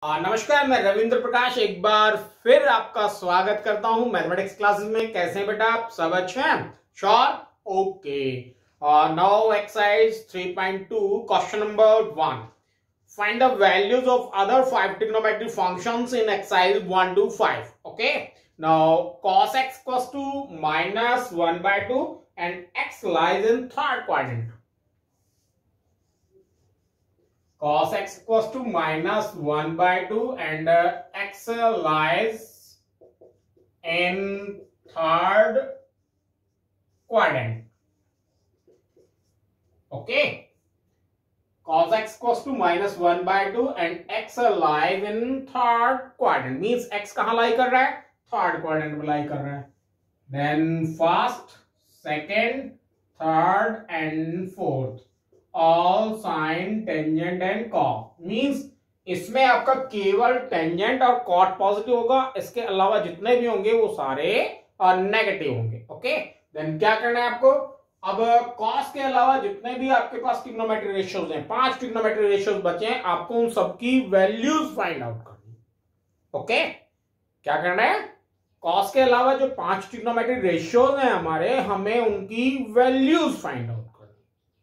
नमस्कार, मैं रविंद्र प्रकाश एक बार फिर आपका स्वागत करता हूं मैथमेटिक्स क्लासेस में। कैसे हैं बेटा आप? सब अच्छे हैं? Sure? Okay. Now exercise 3.2 question number 1। Find the values of other 5 trigonometric functions in exercise 1 to 5. Okay, now cos x equals to -1/2 and x lies in third quadrant. Cos x equals to -1/2 and x lies in third quadrant. Okay, cos x equals to -1/2 and x lies in third quadrant means x कहाँ लाई कर रहा है? Third quadrant में लाई कर रहा है. Then first, second, third and fourth all sine tangent and cot means इसमें आपका केवल टेंजेंट और कॉट पॉजिटिव होगा. इसके अलावा जितने भी होंगे वो सारे नेगेटिव होंगे. ओके, देन क्या करना है आपको? अब कॉस के अलावा जितने भी आपके पास ट्रिग्नोमेट्रिक रेशियोज हैं, 5 ट्रिग्नोमेट्रिक रेशियोज बचे हैं, आपको उन सबकी वैल्यूज फाइंड आउट करनी. ओके, क्या करना है? कॉस के अलावा जो 5 ट्रिग्नोमेट्रिक रेशियोज हैं हमारे, हमें उनकी वैल्यूज फाइंड आउट करनी.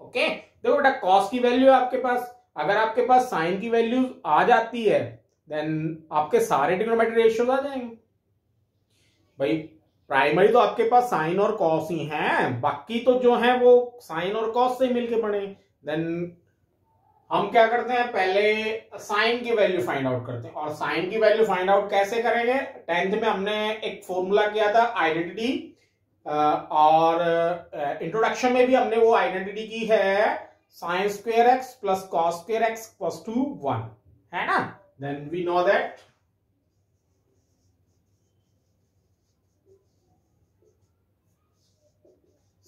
ओके, देखो बेटा, कॉस की वैल्यू आपके पास, अगर आपके पास साइन की वैल्यू आ जाती है देन आपके सारे ट्रिग्नोमेट्रिक रेशियोज आ जाएंगे. भाई प्राइमरी तो आपके पास साइन और कॉस ही हैं, बाकी तो जो है वो साइन और कॉस से मिलके बने. देन हम क्या करते हैं, पहले साइन की वैल्यू फाइंड आउट करते हैं. और साइन की वैल्यू फाइंड आउट कैसे करेंगे? 10th में हमने एक फॉर्मूला किया था आइडेंटिटी, और इंट्रोडक्शन में भी हमने वो आइडेंटिटी की है, sine square x plus cos square x equals to 1, है ना? Then we know that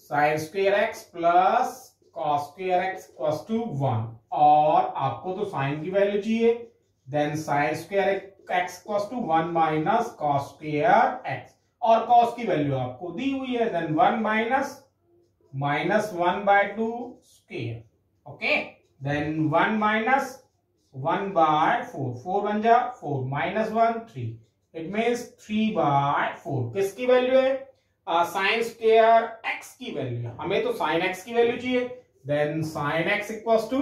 sine square x plus cos square x equals to 1, और आपको तो साइन की वैल्यू चाहिए. Then sine square x equals to 1 minus cos square x, और cos की value आपको दी हुई है. Then 1 minus -1/2 square. Okay, then 1 minus 1/4, 4 बन जा 4 -1 3, इट मीन्स 3/4. किसकी वैल्यू है? साइन स्क्वेयर एक्स की वैल्यू. हमें तो साइन एक्स की वैल्यू चाहिए. Then sine x equals to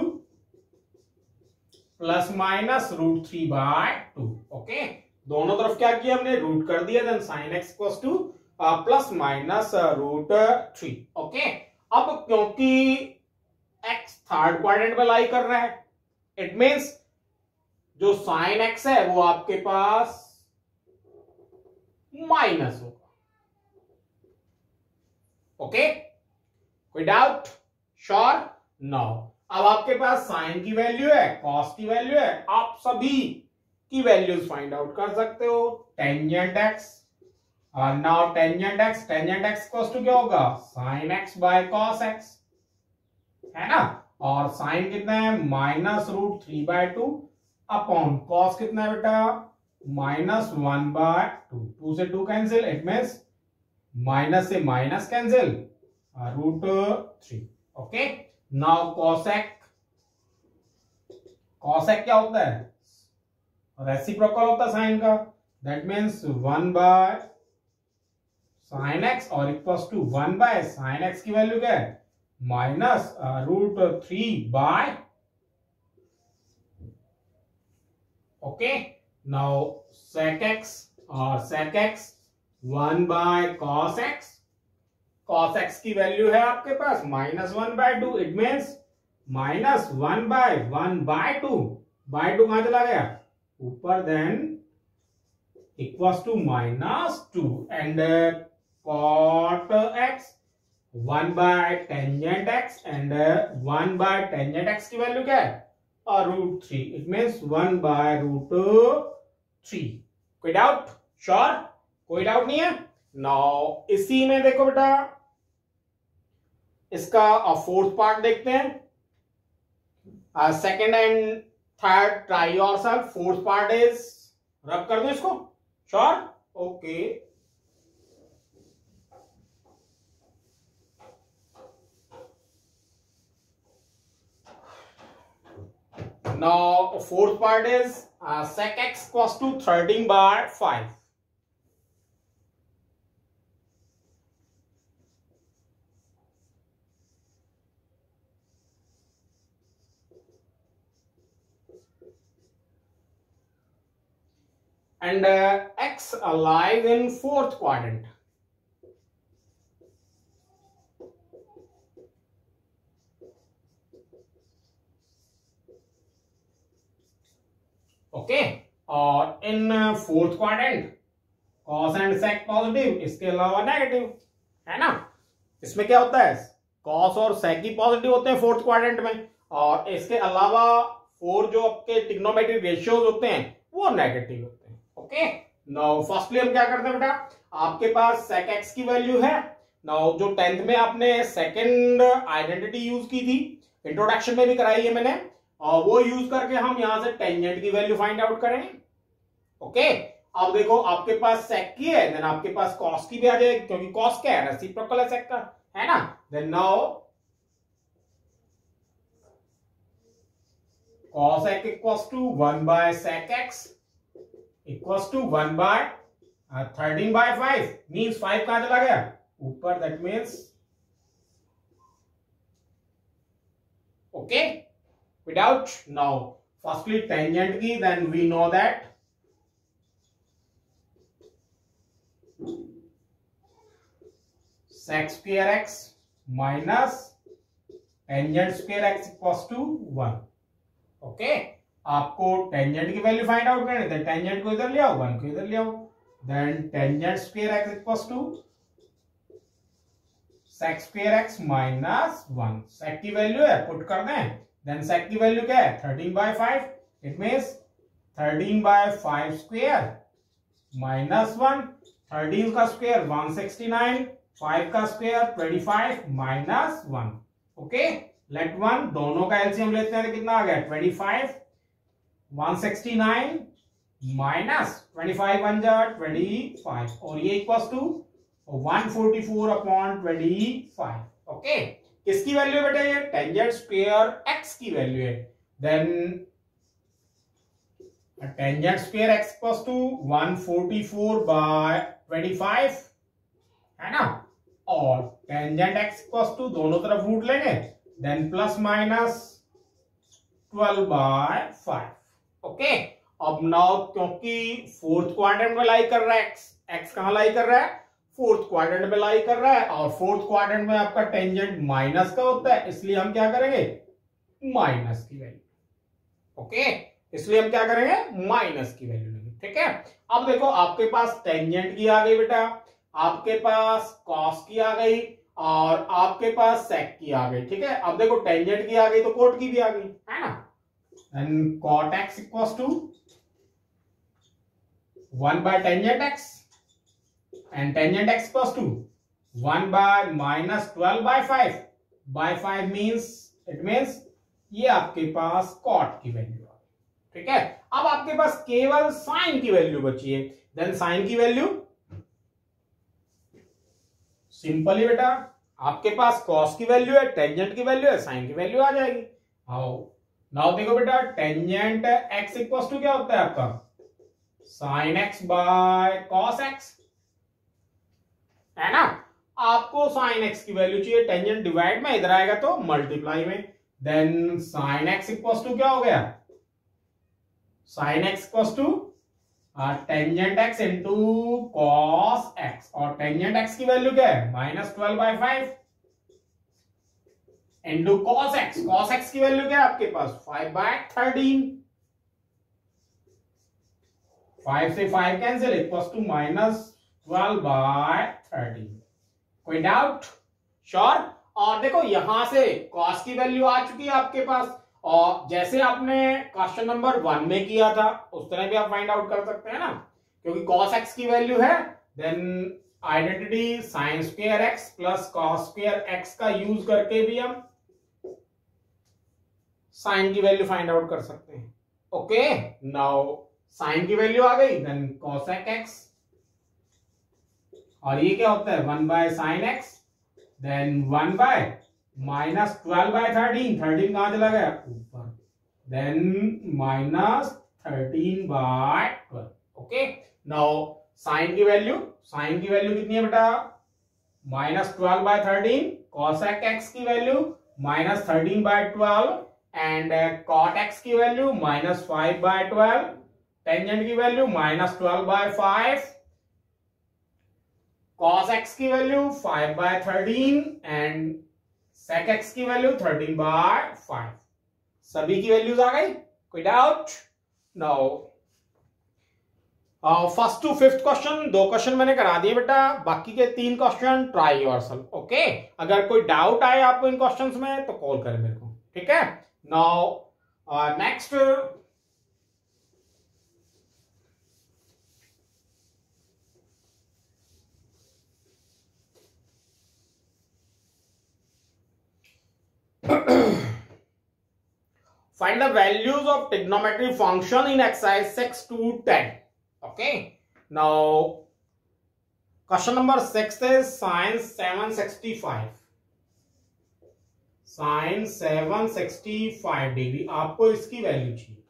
plus minus √3/2. Okay, दोनों तरफ क्या किया हमने? रूट कर दिया. Then sine x equals to plus minus √3. Okay, अब क्योंकि x थर्ड क्वाड्रेंट में लाई कर रहा है, इट मींस जो साइन x है वो आपके पास माइनस होगा. ओके, कोई डाउट? श्योर? नो. अब आपके पास साइन की वैल्यू है, कॉस की वैल्यू है, आप सभी की वैल्यूज फाइंड आउट कर सकते हो. टेंजेंट x, और now tangent x equals to क्या होगा? Sine x by cos x, है ना? और साइन कितना है? -√3/2 अपॉन कॉस कितना है बेटा? -1/2. 2 से 2 कैंसिल, इट मींस माइनस से minus cancel, √3. Okay, now cosec क्या होता है? रेसिप्रोकल होता है साइन का. दैट मीन्स 1 sin x और इक्वल्स टू 1 sin x की वैल्यू क्या है? -√3/. ओके, नाउ sec x, और sec x 1/cos x. cos x की वैल्यू है आपके पास -1/2, इट मीन्स -1/1/2. /2 कहां चला गया? ऊपर. Then equals to -2 and cot x 1/tangent x and 1/tangent x की वैल्यू क्या है? √3, इट मीन्स 1/√3. कोई डाउट? श्योर? कोई डाउट नहीं है? नाउ इसी में देखो बेटा, इसका फोर्थ पार्ट देखते हैं. Second and third try yourself. Fourth part is, रब कर दो इसको. Sure? Okay, Now fourth part is sec x equals to 13/5. And x lies in fourth quadrant. Okay और in fourth quadrant cos and sec positive, इसके अलावा negative, है ना। इसमें क्या होता है, कॉस और सेक ही पॉजिटिव होते हैं फोर्थ क्वाड्रेंट में, और इसके अलावा फोर जो आपके ट्रिग्नोमेट्रिक रेशियोज होते हैं वो नेगेटिव होते हैं। ओके नाउ फर्स्टली हम क्या करते हैं बेटा, आपके पास सेक एक्स की वैल्यू है। नाउ जो 10th में आपने सेकंड आइडेंटिटी यूज की थी, इंट्रोडक्शन में भी कराई है मैंने, और वो यूज करके हम यहां से टेंजेंट की वैल्यू फाइंड आउट करें। ओके अब देखो आपके पास सेक की है, देन आपके पास कॉस की भी आ जाएगी, क्योंकि कॉस क्या है, रेसिप्रोकल है सेक का, है ना। Then now cos x equals to 1 by sec x equals to 1 by 13/5 means 5 कहां चला गया ऊपर, that means okay without now firstly tangent की, then we know that sec square x minus tangent square x equals to 1। Okay आपको tangent की value find out करनी है, tangent को इधर ले आओ, 1 को इधर ले आओ, then tangent square x equals to sec square x minus 1। sec की वैल्यू है, पुट कर दें, देन sec की वैल्यू क्या है 13/5, इट मींस 13/5 स्क्वायर माइनस 1, 13 का स्क्वायर 169, 5 का स्क्वायर 25 माइनस 1। ओके लेट 1 दोनों का एलसीएम लेते हैं तो कितना आ गया 25, 169 माइनस 25 1 जा 25, और ये इक्वल्स टू 144/25। ओके किसकी वैल्यू बेटा, ये टेंजेंट स्क्वायर x की वैल्यू है। Then tangent square x equals to 144/25, है ना, और टेंजेंट x इक्वल्स टू दोनों तरफ रूट लेंगे, देन प्लस माइनस 12/5। ओके अब नाउ क्योंकि फोर्थ क्वाड्रेंट में लाई कर रहा है x कहां लाई कर रहा है, फोर्थ क्वाड्रेंट में लाई कर रहा है, और फोर्थ क्वाड्रेंट में आपका टेंजेंट माइनस का होता है, इसलिए हम क्या करेंगे माइनस की वैल्यू। ओके इसलिए हम क्या करेंगे माइनस की वैल्यू लेंगे। ठीक है अब देखो आपके पास टेंजेंट की आ गई बेटा, आपके पास कॉस की आ गई, और आपके पास सेक की आ गई। ठीक है अब देखो टेंजेंट की आ गई तो कोट की भी आ गई, है ना। And cot x equals to 1 by tangent x, and tangent x equals to 1 by minus 12/5 by 5 means it means ये आपके पास कॉट की वैल्यू आ गई। ठीक है अब आपके पास केवल साइन की वैल्यू बची है, देन साइन की वैल्यू सिंपल ही बेटा, आपके पास कॉस की वैल्यू है, टेंजेंट की वैल्यू है, साइन की वैल्यू आ जाएगी। आओ नाउ देखो बेटा टेंजेंट x इक्वल्स टू क्या होता है आपका sine x by cos x, है ना। आपको साइन x की वैल्यू चाहिए, टेंजेंट डिवाइड में इधर आएगा तो मल्टीप्लाई में, then sine x equals to क्या हो गया sine x equals to tangent x into cos x, और टेंजेंट x की वैल्यू क्या है -12/5 into cos x, cos x की वैल्यू क्या है आपके पास 5/13, 5 से 5 कैंसिल इक्वल्स टू -12/13। कोई डाउट श्योर। और देखो यहां से कॉस की वैल्यू आ चुकी है आपके पास, और जैसे आपने क्वेश्चन नंबर 1 में किया था उस तरह भी आप फाइंड आउट कर सकते हैं ना, क्योंकि cos x की वैल्यू है, then identity sine square x plus cos square x का यूज करके भी हम साइन की वैल्यू फाइंड आउट कर सकते हैं। ओके नाउ साइन की वैल्यू आ गई, देन cosec x, और ये क्या होता है 1 by sin x, then 1 by -12/13, 13 कहां चला गया ऊपर, देन 13/12. ओके, नाउ साइन की वैल्यू कितनी है बेटा, -12/13. cosec x की वैल्यू -13/12 एंड cot x की वैल्यू -5/12. टेंजेंट की वैल्यू -12/5. cos x की वैल्यू 5/13 एंड sec x की वैल्यू 13/5. सभी की वैल्यूज आ गई, कोई doubt? Now first to fifth question 2 question मैंने करा दिए बेटा, बाकी के 3 क्वेश्चन ट्राई योरसेल्फ. ओके, अगर कोई डाउट आए आपको इन क्वेश्चंस में तो कॉल करें मेरे को, ठीक है? Now next find the values of trigonometry function in exercise 6 to 10. Okay, now question number 6 is sin 765. sin 765 degree आपको इसकी वैल्यू चाहिए.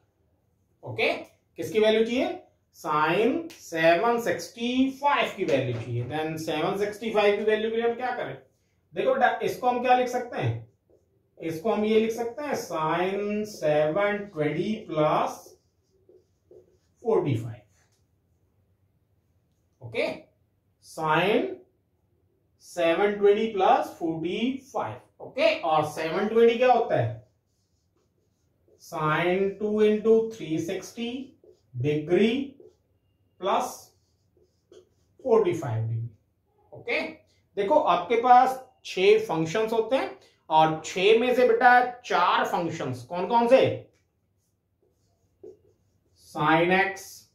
ओके, किसकी वैल्यू चाहिए? sin 765 की वैल्यू चाहिए. देन 765 की वैल्यू के लिए हम क्या करें? देखो बेटा, इसको हम क्या लिख सकते हैं? इसको हम ये लिख सकते हैं sin 720 plus 45. Okay, sin 720 plus 45. Okay, और 720 क्या होता है? sin 2 into 360 degree plus 45 degree. Okay, देखो आपके पास 6 फंक्शंस होते हैं और 6 में से बेटा 4 फंक्शंस कौन कौन से? sin x,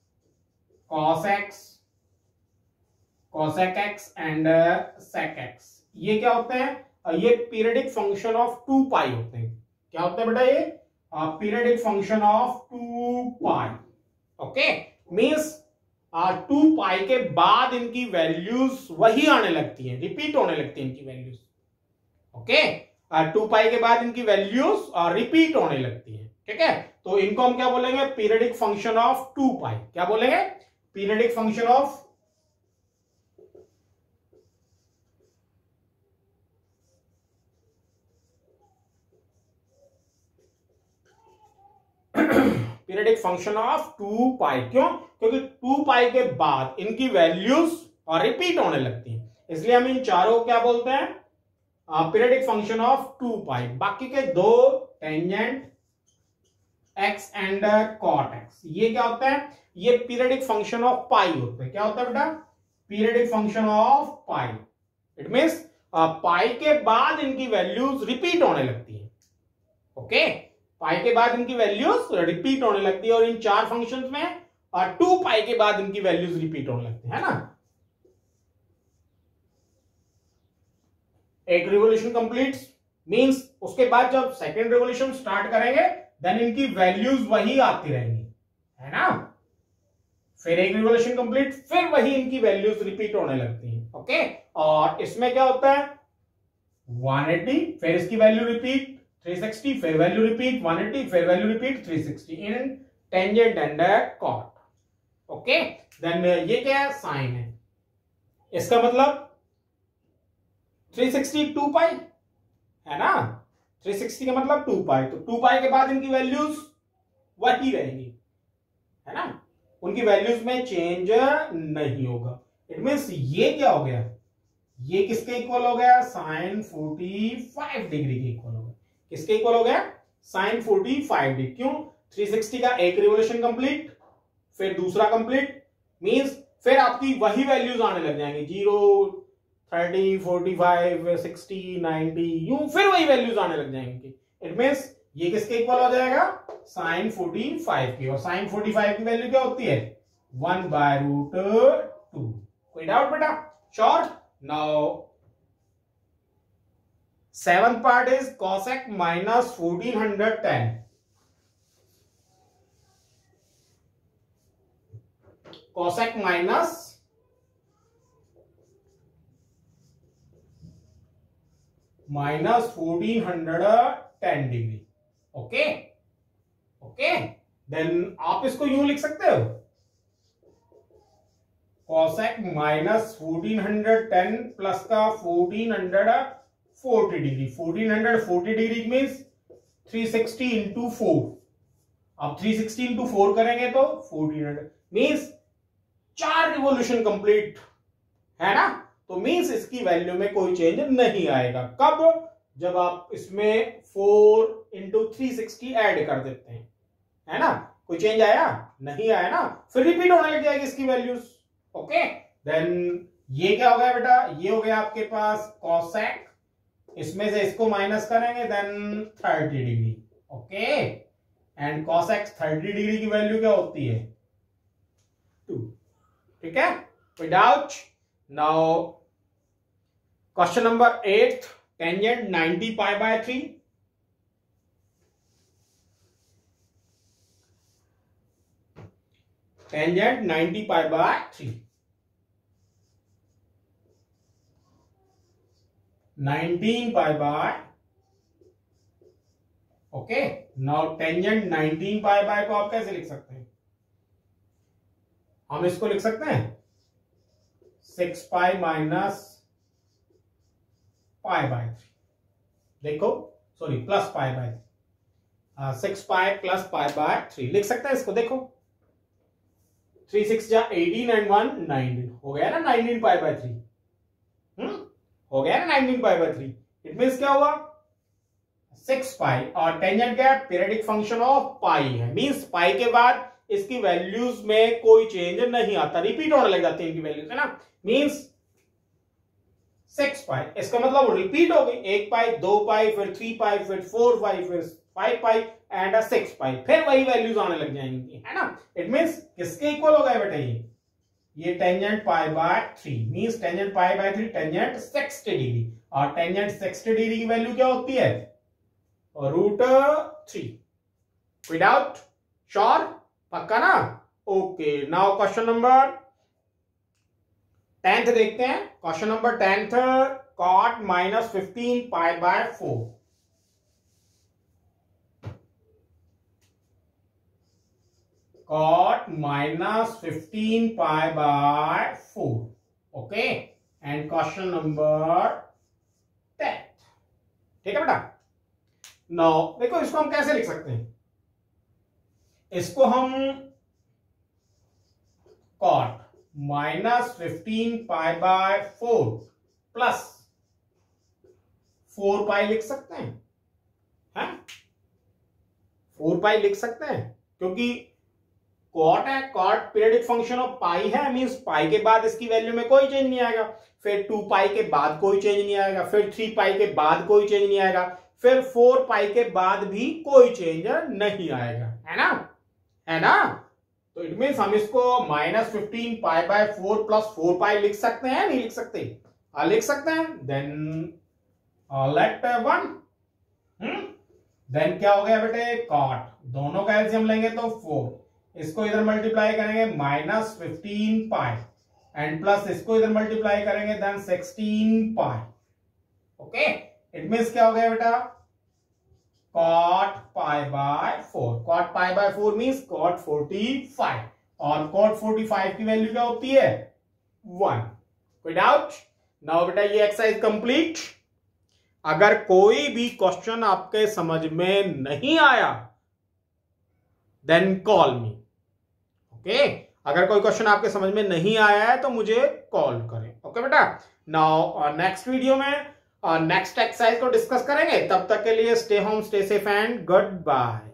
cos x, cosec x and sec x. ये क्या होते हैं? ये पीरियडिक फंक्शन ऑफ 2 पाई होते हैं. क्या होते हैं बेटा? ये periodic function of 2 pi. Okay, means 2 पाई के बाद इनकी वैल्यूज वही आने लगती हैं, रिपीट होने लगती हैं इनकी वैल्यूज. ओके, 2 पाई के बाद इनकी वैल्यूज रिपीट होने लगती हैं. ठीक है, तो इनको हम क्या बोलेंगे? पीरियडिक फंक्शन ऑफ 2 पाई. क्या बोलेंगे? Periodic function of periodic function of 2 पाई. क्यों? क्योंकि 2 पाई के बाद इनकी वैल्यूज और रिपीट होने लगती हैं, इसलिए हम इन चारों क्या बोलते हैं? पीरियडिक फंक्शन ऑफ 2 पाई. बाकी के 2 tangent x and cot x, ये क्या होता है? ये पीरियडिक फंक्शन ऑफ पाई होते हैं. क्या होता है बेटा? Periodic function of pi. It means pi के बाद इनकी वैल्यूज रिपीट होने लगती है. ओके, पाई के बाद इनकी वैल्यूज रिपीट होने लगती है और इन 4 फंक्शंस में 2 पाई के बाद इनकी वैल्यूज रिपीट होने लगती है ना. एक रिवोल्यूशन कंप्लीट्स मींस उसके बाद जब सेकंड रिवोल्यूशन स्टार्ट करेंगे देन इनकी वैल्यूज वही आती रहेंगी, है ना. फिर एक रिवोल्यूशन कंप्लीट, फिर वही इनकी वैल्यूज रिपीट होने लगती हैं. ओके, और इसमें क्या होता है? 180, फिर इसकी वैल्यू रिपीट 360, फिर वैल्यू रिपीट 180, फिर value repeat 360 in tangent and cot. Okay, then ये क्या है? साइन है. इसका मतलब 360 2 पाई है ना. 360 का मतलब 2 पाई, तो 2 पाई के बाद इनकी वैल्यूज वही रहेंगी, है ना. उनकी वैल्यूज में चेंज नहीं होगा. इट मींस ये क्या हो गया? ये किसके इक्वल हो गया? साइन 45 डिग्री के इक्वल हो गया. किसके इक्वल हो गया? Sine 45 degree. क्यों? 360 का एक रिवोल्यूशन कंप्लीट, फिर दूसरा कंप्लीट, मींस फिर आपकी वही वैल्यूज आने लग जाएंगी 0, 30, 45, 60, 90, यूं फिर वही वैल्यूज आने लग जाएंगी. इट मींस ये किसके इक्वल हो जाएगा? साइन 45 की. और साइन 45 की वैल्यू क्या होती है? 1/√2. कोई डाउट बेटा? Sure. Now 7th part is cosec minus 1410. cosec minus -1410 degree. Okay, okay, then आप इसको यूं लिख सकते हो, कॉसेक माइनस 1410 प्लस का 1440 डिग्री, 1440 डिग्री मीन्स 360 इंटू 4। अब 360 इंटू 4 करेंगे तो 1400 मीन्स 4 रिवोल्यूशन कंप्लीट है ना। तो मीन्स इसकी वैल्यू में कोई चेंज नहीं आएगा। कब? जब आप इसमें 4 इंटू 360 ऐड कर देते हैं, है ना। कोई चेंज आया? नहीं आया ना, फिर रिपीट होने लग जाएगी इसकी वैल्यूज। ओके, देन ये क्या हो गया बेटा, ये हो गया आपके पास कॉसेक, इसमें से इसको माइनस करेंगे then 30 degree. Okay, and cosec 30 degree की वैल्यू क्या होती है? 2। ठीक है, कोई doubt? Now question number 8, tangent 90 pi by 3। Tangent 90 pi by 3, 19 pi by. Okay, now tangent 19 pi by को आप कैसे लिख सकते हैं? हम इसको लिख सकते हैं 6 पाई माइनस पाई बाय 3। देखो, sorry, plus pi by 6 pi plus pi by 3 लिख सकते हैं इसको। देखो 3 6 जा 18 एंड 1 19 हो गया ना, 19 पाई बाय 3 हो गया ना 19 पाई बाय 3। इट मीन्स क्या हुआ? 6 पाई, और टेंजेंट क्या है? पीरियडिक फंक्शन ऑफ पाई है, मीन्स पाई के बाद इसकी वैल्यूज में कोई चेंज नहीं आता, रिपीट होने लग जाती है इनकी वैल्यूज, है ना। मीन्स 6 पाई, इसका मतलब रिपीट हो गई। 1 पाई, 2 पाई, फिर 3 पाई, फिर 4 पाई, फिर 5 पाई एंड 6 पाई, फिर वही वैल्यूज आने लग जाएंगी, है ना। इट मीन्स किसके इक्वल हो गए बेटा? ये tangent pi by 3 means tangent pi by 3 tangent 60 degree, और टेंजेंट 60 डिग्री की वैल्यू क्या होती है? √3। Without sure? पक्का ना? Okay, now question number 10th देखते हैं। Question number 10th, cot minus 15 pi by 4। cot minus 15 pi by 4। Okay, and question number 10। ठीक है बेटा। नाउ देखो, इसको हम कैसे लिख सकते हैं? इसको हम cot minus 15 pi by 4 plus 4 पाई लिख सकते हैं, हैं? 4 पाई लिख सकते हैं, क्योंकि कॉट है, कॉट पीरियडिक फंक्शन ऑफ पाई है, मींस पाई के बाद इसकी वैल्यू में कोई चेंज नहीं आएगा, फिर 2 पाई के बाद कोई चेंज नहीं आएगा, फिर 3 पाई के बाद कोई चेंज नहीं आएगा, फिर 4 पाई के बाद भी कोई चेंज नहीं आएगा, है ना, है ना। तो इट मीन्स हम इसको माइनस 15 पाई बाय 4 प्लस 4 पाई लिख सकते हैं, नहीं लिख सकते? लिख सकते हैं। देन लेट 1, देन क्या हो गया बेटे? कॉट, दोनों का एलसीएम लेंगे तो 4, इसको इधर मल्टीप्लाई करेंगे माइनस 15 पाई एंड प्लस इसको इधर मल्टीप्लाई करेंगे then 16 pi. Okay, it means क्या हो गया बेटा? cot pi by 4। cot pi by 4 means cot 45, और cot 45 की वैल्यू क्या होती है? 1। कोई डाउट? नाउ बेटा ये एक्सरसाइज कंप्लीट। अगर कोई भी क्वेश्चन आपके समझ में नहीं आया देन कॉल मी। ओके, अगर कोई क्वेश्चन आपके समझ में नहीं आया है तो मुझे कॉल करें। ओके बेटा। नाउ नेक्स्ट वीडियो में नेक्स्ट एक्सरसाइज को डिस्कस करेंगे। तब तक के लिए stay home, stay safe and good bye.